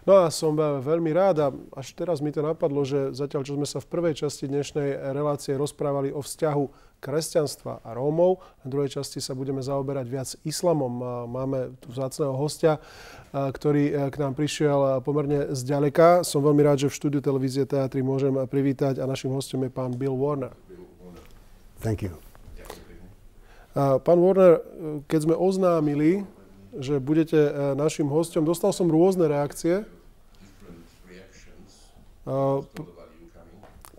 No a som veľmi rád a až teraz mi to napadlo, že zatiaľ, čo sme sa v prvej časti dnešnej relácie rozprávali o vzťahu kresťanstva a Rómov, v druhej časti sa budeme zaoberať viac islamom. Máme tu vzácneho hostia, ktorý k nám prišiel pomerne zďaleka. Som veľmi rád, že v štúdiu televízie Teatry môžem privítať a našim hostom je pán Bill Warner. Thank you. Pán Warner, keď sme oznámili, že budete našim hosťom. Dostal som rôzne reakcie.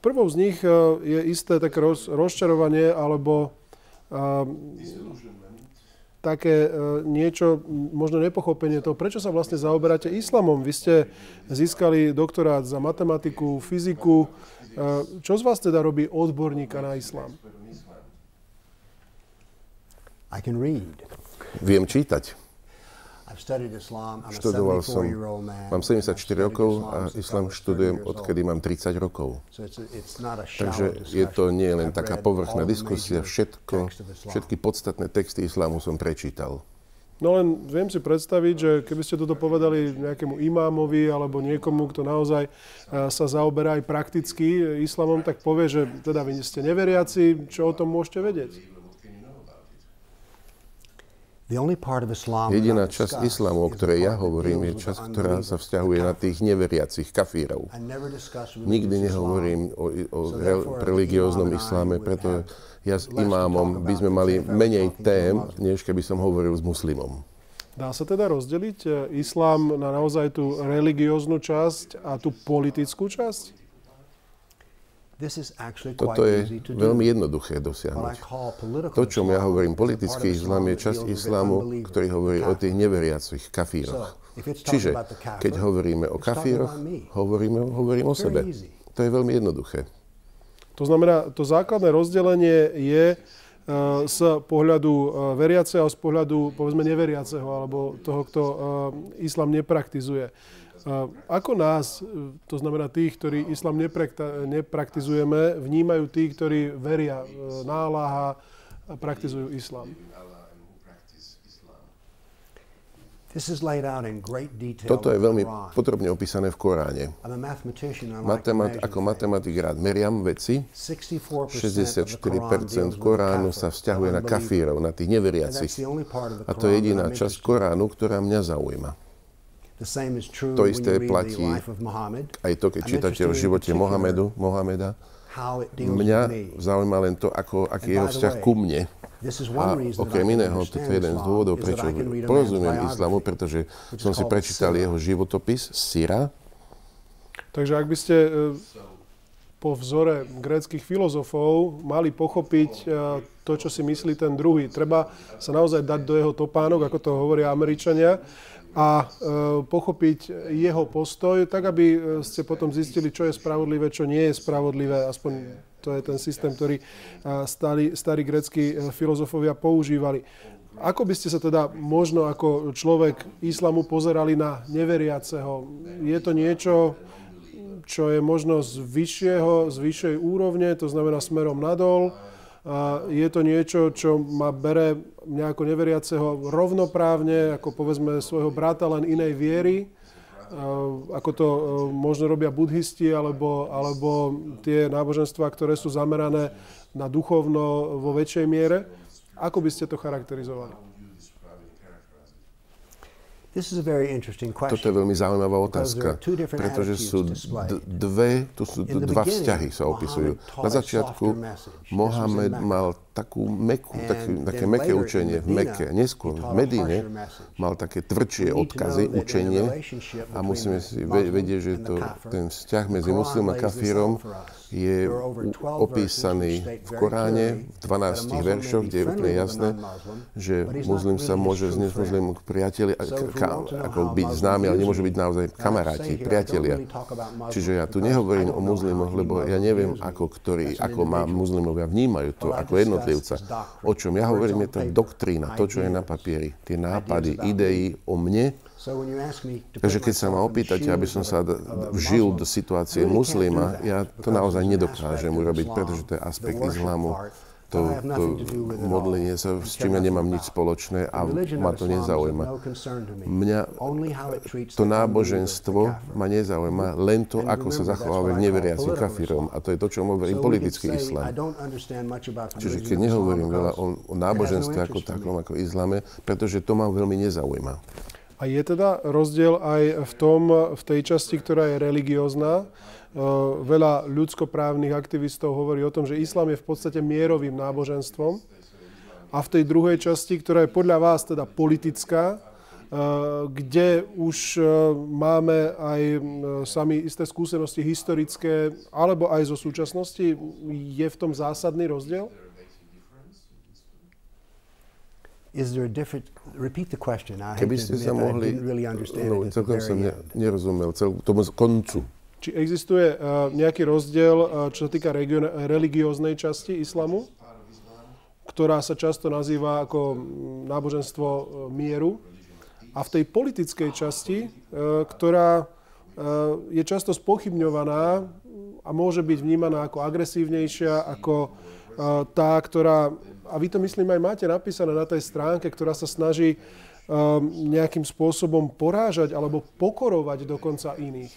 Prvou z nich je isté také rozčarovanie alebo také niečo, možno nepochopenie toho, prečo sa vlastne zaoberáte islamom. Vy ste získali doktorát za matematiku, fyziku. Čo z vás teda robí odborníka na islám? I can read. Viem čítať. Študoval som, mám 74 rokov a islám študujem, odkedy mám 30 rokov. Takže je to nie len taká povrchná diskusia, všetky podstatné texty islámu som prečítal. No len viem si predstaviť, že keby ste toto povedali nejakému imámovi alebo niekomu, kto naozaj sa zaoberá aj prakticky islamom, tak povie, že teda vy ste neveriaci, čo o tom môžete vedieť? Jediná časť islámu, o ktorej ja hovorím, je časť, ktorá sa vzťahuje na tých neveriacich kafírov. Nikdy nehovorím o religióznom isláme, preto ja s imámom by sme mali menej tém, než keby som hovoril s muslimom. Dá sa teda rozdeliť islám na naozaj tú religióznu časť a tú politickú časť? Toto je veľmi jednoduché dosiahnuť. To, čo ja hovorím politický islám, je časť islámu, ktorý hovorí o tých neveriacich kafíroch. Čiže, keď hovoríme o kafíroch, hovorím o sebe. To je veľmi jednoduché. To znamená, to základné rozdelenie je z pohľadu veriaceho a z pohľadu, povedzme, neveriaceho, alebo toho, kto islám nepraktizuje. Ako nás, to znamená tých, ktorí islám nepraktizujeme, vnímajú tí, ktorí veria na Alláha a praktizujú islám? Toto je veľmi podrobne opísané v Koráne. Ako matematik rád meriam veci. 64% Koránu sa vzťahuje na kafírov, na tých neveriacich. A to je jediná časť Koránu, ktorá mňa zaujíma. To isté platí aj to, keď čítate o živote Mohameda. Mňa zaujíma len to, aký je jeho vzťah ku mne. A okrem iného, toto je jeden z dôvodov, prečo porozumiem islamu, pretože som si prečítal jeho životopis, Sira. Takže ak by ste po vzore gréckych filozofov mali pochopiť to, čo si myslí ten druhý, treba sa naozaj dať do jeho topánok, ako to hovoria Američania, a pochopiť jeho postoj, tak aby ste potom zistili, čo je spravodlivé, čo nie je spravodlivé. Aspoň to je ten systém, ktorý starí grécki filozofovia používali. Ako by ste sa teda možno ako človek islamu pozerali na neveriaceho? Je to niečo, čo je možno z vyššej úrovne, to znamená smerom nadol? Je to niečo, čo ma bere mňa ako neveriaceho rovnoprávne, ako povedzme svojho brata, len inej viery, ako to možno robia budhisti alebo tie náboženstvá, ktoré sú zamerané na duchovno vo väčšej miere. Ako by ste to charakterizovali? Toto je veľmi zaujímavá otázka, pretože sú dva vzťahy sa opisujú. Na začiatku Mohamed mal také mäkké učenie v Mekke. Neskôr v Medíne mal také tvrdšie odkazy, učenie a musíme si vedieť, že ten vzťah medzi muslimom a kafírom je opísaný v Koráne v 12 veršoch, kde je úplne jasné, že muslim sa môže znieť muslimu k priateli, ako byť známy, ale nemôžu byť naozaj kamaráti, priatelia. Čiže ja tu nehovorím o muslimoch, lebo ja neviem, ako muslimovia vnímajú to ako jednotlivca. O čom ja hovorím, je tá doktrína, to, čo je na papieri, tie nápady, idei o mne. Takže keď sa ma opýtate, aby som sa vžil do situácie muslima, ja to naozaj nedokážem urobiť, pretože to je aspekt islámu, to modlenie sa, s čím ja nemám nič spoločné a ma to nezaujíma. Mňa to náboženstvo ma nezaujíma, len to, ako sa zachovávajú neveriaci kafírom. A to je to, čo hovorím politický islám. Čiže keď nehovorím veľa o náboženstve ako takom, ako islame, pretože to ma veľmi nezaujíma. A je teda rozdiel aj v tej časti, ktorá je religiózna. Veľa ľudskoprávnych aktivistov hovorí o tom, že islám je v podstate mierovým náboženstvom. A v tej druhej časti, ktorá je podľa vás teda politická, kde už máme aj sami isté skúsenosti historické, alebo aj zo súčasnosti, je v tom zásadný rozdiel? Keby ste sa mohli, celkom som nerozumel tomu koncu. Či existuje nejaký rozdiel, čo sa týka religióznej časti islamu, ktorá sa často nazýva ako náboženstvo mieru, a v tej politickej časti, ktorá je často spochybňovaná a môže byť vnímaná ako agresívnejšia, ako tá, ktorá, a vy to myslím aj máte napísané na tej stránke, ktorá sa snaží nejakým spôsobom porážať alebo pokorovať dokonca iných.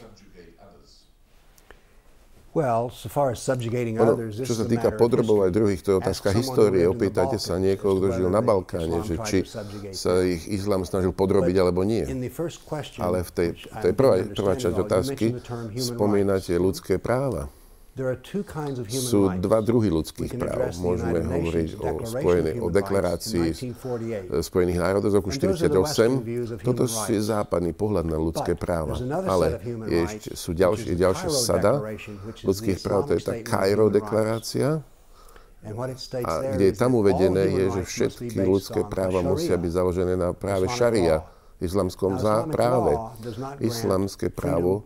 Čo sa týka podrobovať druhých, to je otázka histórie. Opýtajte sa niekoho, kto žil na Balkáne, že či sa ich islám snažil podrobiť alebo nie. Ale v tej prvá časť otázky spomínate ľudské práva. Sú dva druhy ľudských práv. Môžeme hovoriť o deklarácii Spojených národov z roku 1948. Toto je západný pohľad na ľudské práva. Ale sú ďalšia sada ľudských práv, to je tá Kairo deklarácia, a kde je tam uvedené, je, že všetky ľudské práva musia byť založené na práve šaria, islamskom práve. Islamské právo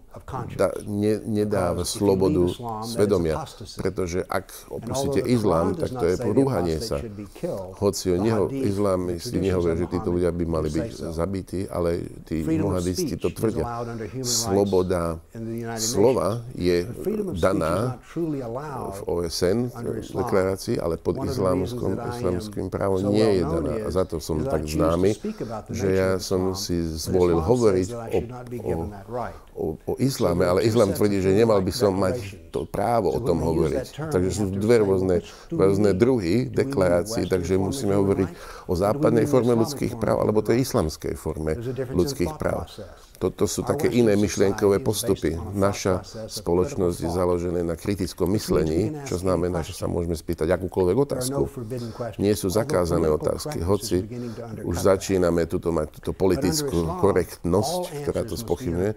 nedáva slobodu svedomia, pretože ak opustíte islám, tak to je porúhanie sa. Hoci islamisti nehovoria, že títo ľudia by mali byť zabití, ale tí muhadisti to tvrdia. Sloboda slova je daná v OSN deklarácii, ale pod islamským právom nie je daná. A za to som tak známy, že ja som si zvolil hovoriť o isláme, ale islám tvrdí, že nemal by som mať to právo o tom hovoriť. Takže sú dve rôzne druhy deklarácií, takže musíme hovoriť o západnej forme ľudských práv, alebo tej islamskej forme ľudských práv. Toto sú také iné myšlienkové postupy. Naša spoločnosť je založená na kritickom myslení, čo znamená, že sa môžeme spýtať akúkoľvek otázku. Nie sú zakázané otázky, hoci už začíname mať túto politickú korektnosť, ktorá to spochybňuje,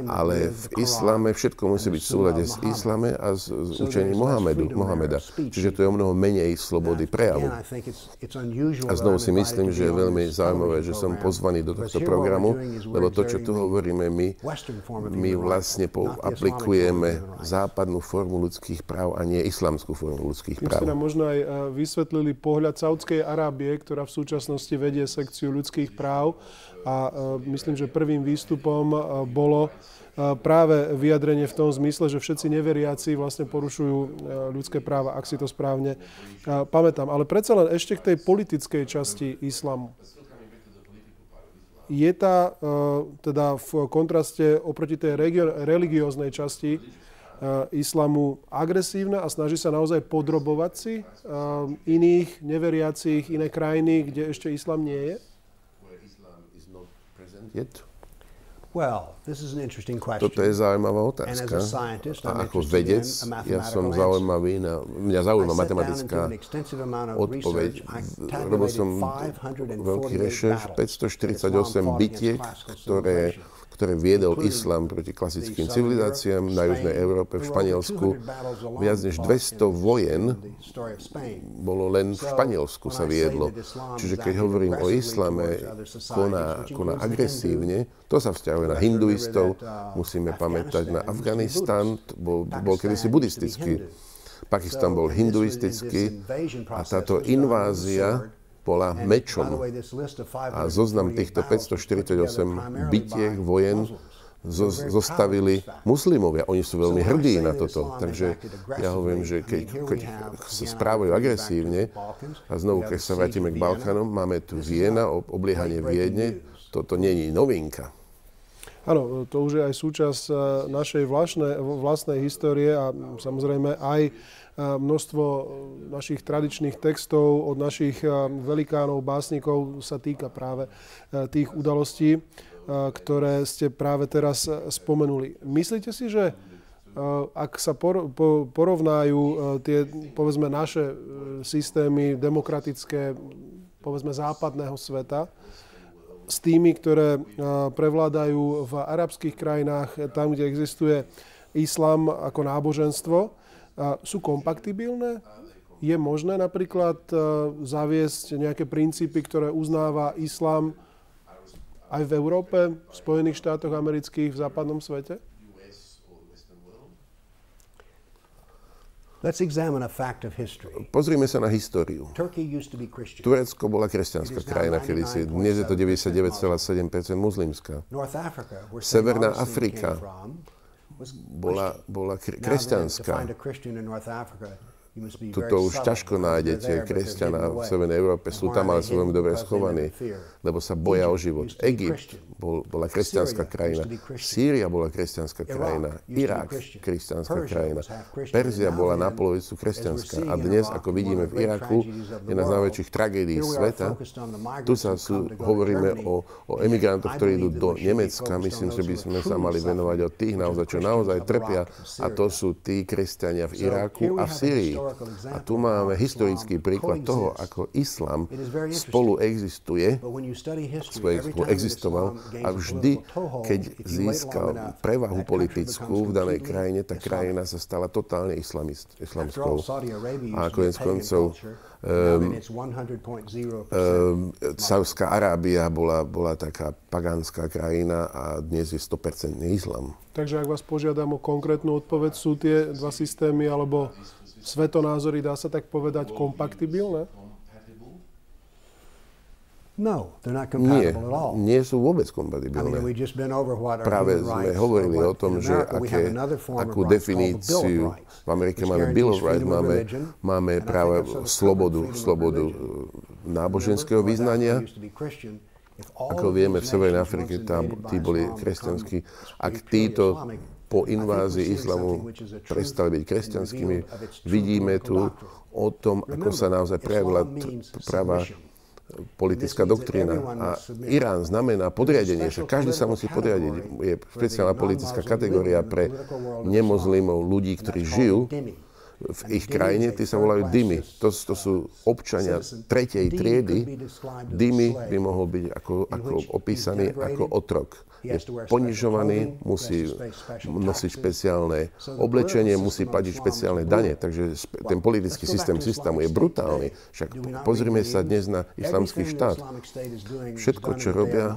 ale v islame všetko musí byť v súlade s islame a s učením Mohameda. Čiže to je o mnoho menej slobody prejavu. A znovu si myslím, že je veľmi zaujímavé, že som pozvaný do tohto programu, lebo to, čo tu hovoríme my vlastne aplikujeme západnú formu ľudských práv a nie islamskú formu ľudských práv. Ste nám možno aj vysvetlili pohľad Saúdskej Arábie, ktorá v súčasnosti vedie sekciu ľudských práv, a myslím, že prvým výstupom bolo práve vyjadrenie v tom zmysle, že všetci neveriaci vlastne porušujú ľudské práva, ak si to správne pamätám. Ale predsa len ešte k tej politickej časti islamu. Je tá teda v kontraste oproti tej religióznej časti islamu agresívna a snaží sa naozaj podrobovať si iných neveriacich, iné krajiny, kde ešte islám nie je? Toto je zaujímavá otázka. A ako vedec, ja som zaujímavý, mňa zaujíma matematická odpoveď. Robil som veľký rešerš, 548 bitiek, ktoré viedol islám proti klasickým civilizáciám na južnej Európe, v Španielsku. Viac než 200 vojen bolo len v Španielsku sa viedlo. Čiže keď hovorím o islame, koná agresívne, to sa vzťahuje na hinduistov, musíme pamätať na Afganistan, bol kedysi buddhistický. Pakistan bol hinduistický a táto invázia bola mečom. A zoznam týchto 548 bitiek vojen zostavili muslimovia. Oni sú veľmi hrdí na toto. Takže ja hovorím, že keď sa správajú agresívne, a znovu, keď sa vrátime k Balkánom, máme tu Viena, obliehanie Viedne, toto nie je novinka. Áno, to už je aj súčasť našej vlastnej histórie a samozrejme aj množstvo našich tradičných textov od našich velikánov, básnikov sa týka práve tých udalostí, ktoré ste práve teraz spomenuli. Myslíte si, že ak sa porovnajú tie, povedzme, naše systémy demokratické, povedzme, západného sveta, s tými, ktoré prevládajú v arabských krajinách, tam, kde existuje islám ako náboženstvo, sú kompatibilné? Je možné napríklad zaviesť nejaké princípy, ktoré uznáva islám aj v Európe, v Spojených štátoch amerických, v západnom svete? Let's examine a fact of history. Pozrime sa na históriu. Turecko bola kresťanská krajina kedysi. Dnes je to 99,7% muslimská. Severná Afrika bola kresťanská. Tuto už ťažko nájdete kresťana v Severnej Európe. Sú tam, ale sú veľmi dobre schovaní, lebo sa boja o život. Egypt bola kresťanská krajina. Sýria bola kresťanská krajina. Irak kresťanská krajina. Perzia bola na polovicu kresťanská. A dnes, ako vidíme v Iraku, je jedna z najväčších tragédií sveta. Tu hovoríme o emigrantoch, ktorí idú do Nemecka. Myslím, že by sme sa mali venovať od tých naozaj, čo naozaj trpia. A to sú tí kresťania v Iraku a v Sýrii. A tu máme historický príklad toho, ako islám spolu existoval a vždy, keď získal prevahu politickú v danej krajine, tá krajina sa stala totálne islamskou. A konec koncov Saudská Arábia bola taká pagánska krajina a dnes je 100% islám. Takže ak vás požiadam o konkrétnu odpoveď, sú tie dva systémy alebo svetonázory, dá sa tak povedať, kompatibilné? No, they're not compatible at all. Nie sú vôbec kompatibilné. Práve sme hovorili o tom, že akú definíciu v Amerike máme Bill of Rights, máme práve slobodu náboženského vyznania. Ako vieme, v Severnej Afrike tí boli kresťanskí. Ak títo po invázii islamu prestali byť kresťanskými, vidíme tu o tom, ako sa naozaj prejavila pravá politická doktrína. A Irán znamená podriadenie, že každý sa musí podriadiť. Je špeciálna politická kategória pre nemoslimov, ľudí, ktorí žijú v ich krajine, tí sa volajú dhimmi. To sú občania tretej triedy. Dhimmi by mohol byť ako opísaný ako otrok. Je ponižovaný, musí nosiť špeciálne oblečenie, musí platiť špeciálne dane. Takže ten politický systému je brutálny. Však pozrime sa dnes na islamský štát. Všetko, čo robia,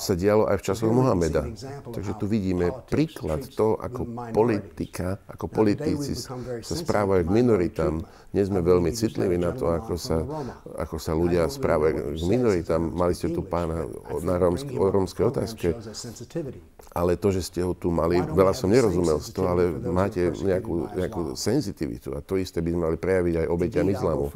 sa dialo aj v časoch Mohameda. Takže tu vidíme príklad toho, ako politici sa správajú k minoritám. Dnes sme veľmi citliví na to, ako sa ľudia správajú k minoritám. Mali ste tu pána o rómskej otázke. Ale to, že ste ho tu mali, veľa som nerozumel z toho, ale máte nejakú senzitivitu. A to isté by sme mali prejaviť aj obetiam islámu.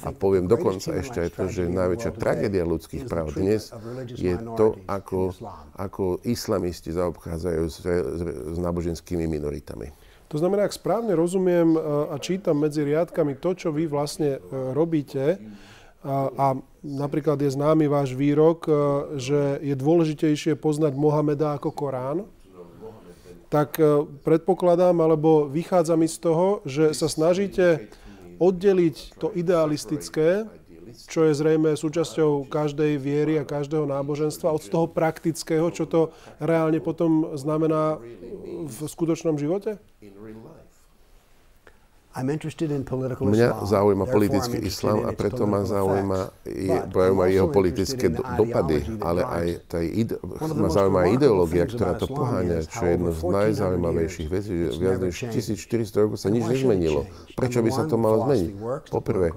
A poviem dokonca ešte aj to, že najväčšia tragédia ľudských práv dnes je to, ako islamisti zaobchádzajú s náboženskými minoritami. To znamená, ak správne rozumiem a čítam medzi riadkami to, čo vy vlastne robíte, a napríklad je známy váš výrok, že je dôležitejšie poznať Mohameda ako Korán, tak predpokladám, alebo vychádza mi z toho, že sa snažíte oddeliť to idealistické, čo je zrejme súčasťou každej viery a každého náboženstva, od toho praktického, čo to reálne potom znamená v skutočnom živote? Mňa zaujíma politický islám a preto ma zaujíma jeho politické dopady, ale aj ma zaujíma aj ideológia, ktorá to poháňa, čo je jedno z najzaujímavejších vecí, že viac než 1400 rokov sa nič nezmenilo. Prečo by sa to malo zmeniť? Poprvé,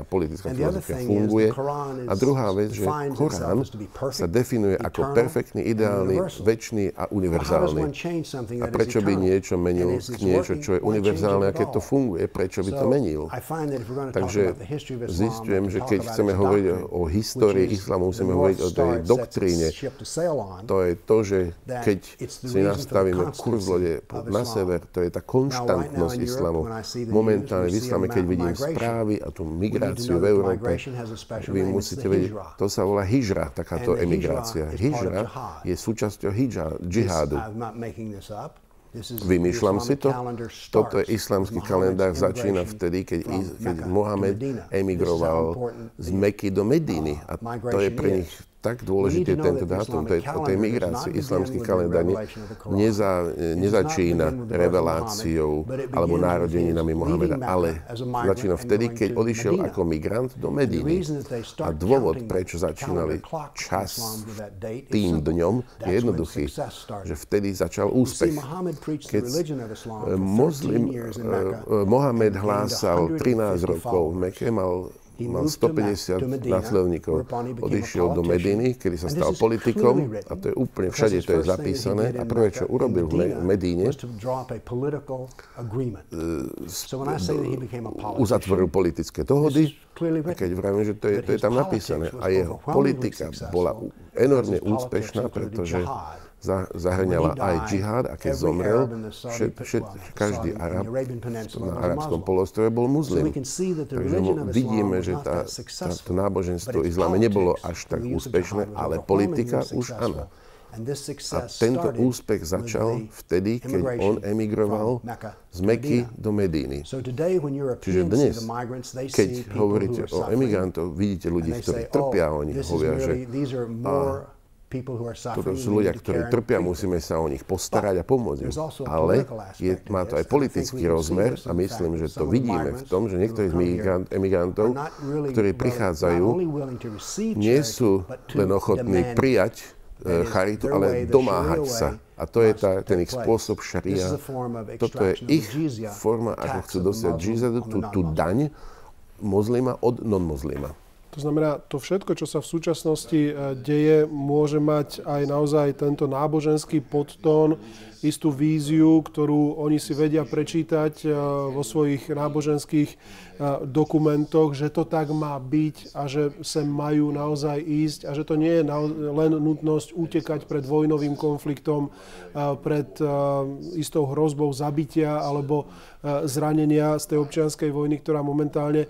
politická filozofia funguje a druhá vec, že Korán sa definuje ako perfektný, ideálny, večný a univerzálny. A prečo by niečo menil niečo, čo je univerzálne a keď to funguje, prečo by to menil? Takže zistujem, že keď chceme hovoriť o histórii islamu, musíme hovoriť o tej doktríne. To je to, že keď si nastavíme kurz lode na sever, to je tá konštantnosť islamu. Momentálne v islame, keď vidím správy a tú migráciu v Európe, vy musíte vedieť, to sa volá hijra, takáto emigrácia. Hijra je súčasťou džihádu. Vymýšľam si to. Toto je islamský kalendár, začína vtedy, keď Mohamed emigroval z Meky do Medíny. A to je pre nich tak dôležitý tento dátum, to je o tej migrácii. Islamský kalendár nezačína reveláciou alebo narodeninami Mohameda, ale začína vtedy, keď odišiel ako migrant do Medíny. A dôvod, prečo začínali čas tým dňom, je jednoduchý, že vtedy začal úspech. Keď Mohamed hlásal 13 rokov v Meke, mal 150 následovníkov. Odišiel do Medíny, kedy sa stal politikom a to je úplne všade, to je zapísané. A prvé, čo urobil v Medíne, uzatvoril politické dohody a keď vravím, že to je tam napísané. A jeho politika bola enormne úspešná, pretože zahrňala aj džihad a keď zomrel, každý Arab na arabskom polostrove bol muzlim. Takže vidíme, že to náboženstvo islame nebolo až tak úspešné, ale politika už áno. A tento úspech začal vtedy, keď on emigroval z Meky do Medíny. Čiže dnes, keď hovoríte o emigrantoch, vidíte ľudí, ktorí trpia, oni hovoria, že toto sú ľudia, ktorí trpia, musíme sa o nich postarať a pomôcť. Ale má to aj politický rozmer a myslím, že to vidíme v tom, že niektorí z emigrantov, ktorí prichádzajú, nie sú len ochotní prijať charitu, ale domáhať sa. A to je ten ich spôsob šaria. Toto je ich forma, ako chcú dosiať džizadu, tú daň mozlima od non-mozlima. To znamená, to všetko, čo sa v súčasnosti deje, môže mať aj naozaj tento náboženský podtón, istú víziu, ktorú oni si vedia prečítať vo svojich náboženských dokumentoch, že to tak má byť a že sem majú naozaj ísť a že to nie je len nutnosť utekať pred vojnovým konfliktom, pred istou hrozbou zabitia alebo zranenia z tej občianskej vojny, ktorá momentálne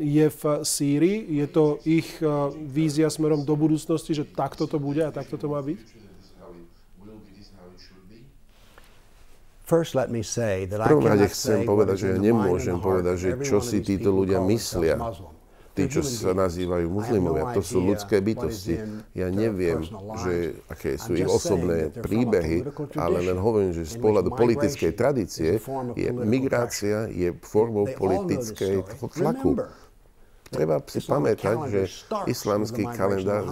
je v Sýrii. Je to ich vízia smerom do budúcnosti, že takto to bude a takto to má byť? V prvom rade chcem povedať, že ja nemôžem povedať, že čo si títo ľudia myslia. Tí, čo sa nazývajú muslimovia, to sú ľudské bytosti. Ja neviem, aké sú ich osobné príbehy, ale len hovorím, že z pohľadu politickej tradície migrácia je formou politického tlaku. Treba si pamätať, že islamský kalendár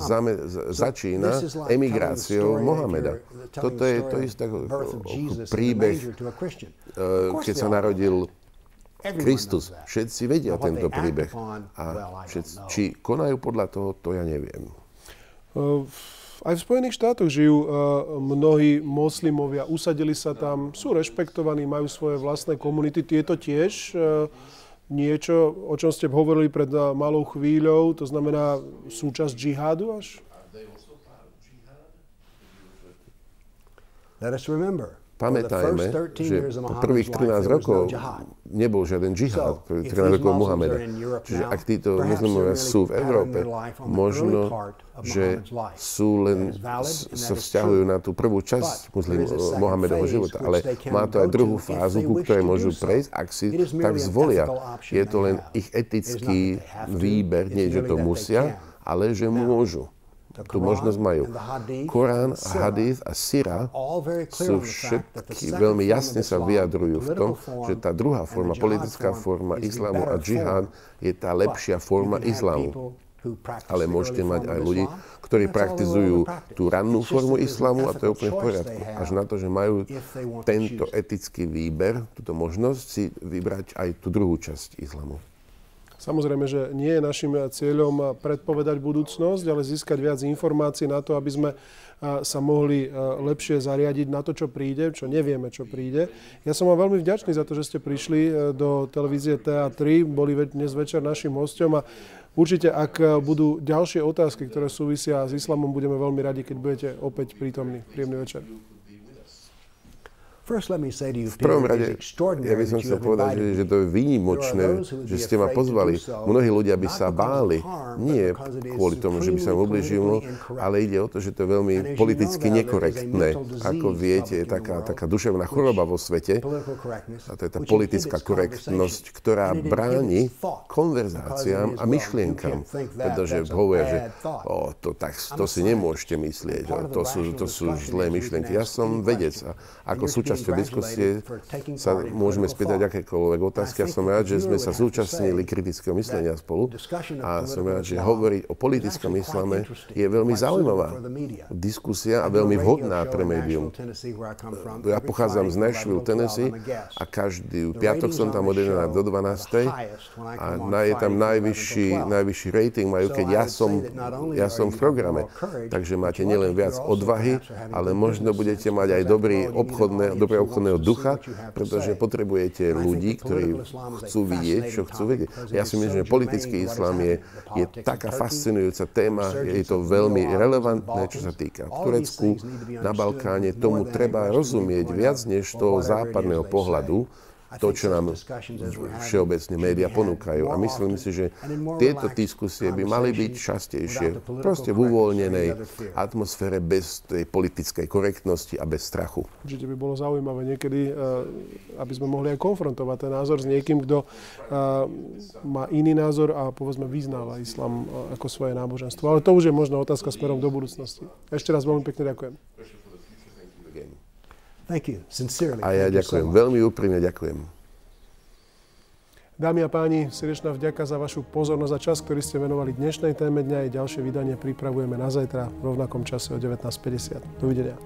začína emigráciou Mohameda. Toto je to isté ako príbeh, keď sa narodil Kristus. Všetci vedia tento príbeh. A či konajú podľa toho, to ja neviem. Aj v Spojených štátoch žijú mnohí moslimovia, usadili sa tam, sú rešpektovaní, majú svoje vlastné komunity. Tieto tiež niečo, o čom ste hovorili pred malou chvíľou, to znamená súčasť džihádu až? Pamätajme, že po prvých 13 rokov nebol žiaden džihad, prvých 13 rokov Mohameda. Čiže ak títo muslimovia sú v Európe, možno, že sa vzťahujú na tú prvú časť Mohamedovho života, ale má to aj druhú fázu, ku ktorej môžu prejsť, ak si tak zvolia. Je to len ich etický výber, nie že to musia, ale že môžu. tú možnosť majú. Korán, hadith a sira sú všetky veľmi jasne sa vyjadrujú v tom, že tá druhá forma, politická forma islámu a džihad je tá lepšia forma islámu. Ale môžete mať aj ľudí, ktorí praktizujú tú rannú formu islámu a to je úplne v poriadku. Až na to, že majú tento etický výber, túto možnosť si vybrať aj tú druhú časť islámu. Samozrejme, že nie je našim cieľom predpovedať budúcnosť, ale získať viac informácií na to, aby sme sa mohli lepšie zariadiť na to, čo príde, čo nevieme, čo príde. Ja som vám veľmi vďačný za to, že ste prišli do televízie TA3, boli dnes večer našim hosťom a určite, ak budú ďalšie otázky, ktoré súvisia s islamom, budeme veľmi radi, keď budete opäť prítomní. Príjemný večer. V prvom rade, ja by som chcel povedať, že to je výnimočné, že ste ma pozvali. Mnohí ľudia by sa báli, nie kvôli tomu, že by sa im ubližilo, ale ide o to, že to je veľmi politicky nekorektné. Ako viete, je taká duševná choroba vo svete, a to je tá politická korektnosť, ktorá bráni konverzáciám a myšlienkam. Pretože hovoria, že to si nemôžete myslieť, to sú zlé myšlienky. Ja som vedec a ako súčasťou diskusie sa môžeme spýtať akékoľvek otázky. Ja som rád, že sme sa zúčastnili kritického myslenia spolu a som rád, že hovoriť o politickom islame je veľmi zaujímavá diskusia a veľmi vhodná pre médium. Ja pochádzam z Nashville, Tennessee a každý piatok som tam od 11 do 12 a je tam najvyšší rating majú, keď ja som v programe. Takže máte nielen viac odvahy, ale možno budete mať aj dobré obchodného ducha, pretože potrebujete ľudí, ktorí chcú vidieť, čo chcú vedieť. Ja si myslím, že politický islám je taká fascinujúca téma, je to veľmi relevantné, čo sa týka v Turecku, na Balkáne. Tomu treba rozumieť viac než toho západného pohľadu, to, čo nám všeobecne médiá ponúkajú. A myslím si, že tieto diskusie by mali byť častejšie, proste v uvoľnenej atmosfére bez tej politickej korektnosti a bez strachu. Určite by bolo zaujímavé niekedy, aby sme mohli aj konfrontovať ten názor s niekým, kto má iný názor a povedzme vyznáva islám ako svoje náboženstvo. Ale to už je možno otázka smerom do budúcnosti. Ešte raz veľmi pekne ďakujem. A ja ďakujem, veľmi úprimne ďakujem. Dámy a páni, srdečná vďaka za vašu pozornosť a čas, ktorý ste venovali dnešnej téme dňa. Ďalšie vydanie pripravujeme na zajtra v rovnakom čase o 19:50. Dovidenia.